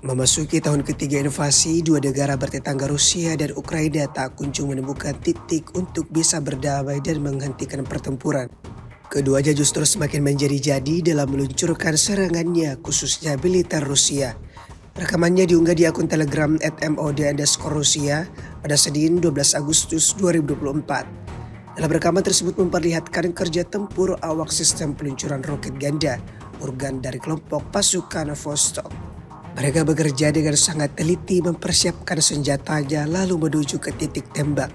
Memasuki tahun ketiga invasi, dua negara bertetangga Rusia dan Ukraina tak kunjung menemukan titik untuk bisa berdamai dan menghentikan pertempuran. Keduanya justru semakin menjadi-jadi dalam meluncurkan serangannya, khususnya militer Rusia. Rekamannya diunggah di akun Telegram @mod_Rusia pada Senin 12 Agustus 2024. Dalam rekaman tersebut memperlihatkan kerja tempur awak sistem peluncuran roket ganda Urgan dari kelompok pasukan Vostok. Mereka bekerja dengan sangat teliti mempersiapkan senjatanya lalu menuju ke titik tembak.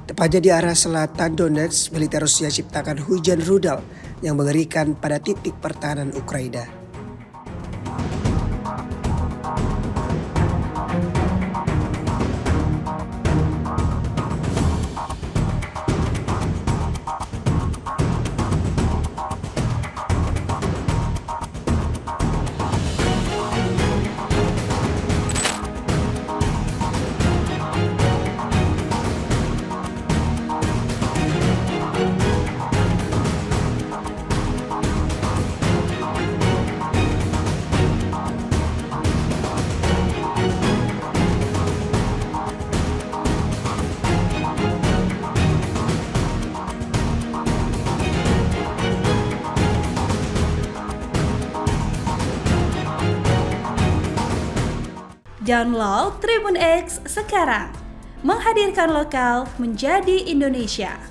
Tepatnya di arah selatan Donetsk, militer Rusia ciptakan hujan rudal yang mengerikan pada titik pertahanan Ukraina. Download Tribun X sekarang, menghadirkan lokal menjadi Indonesia.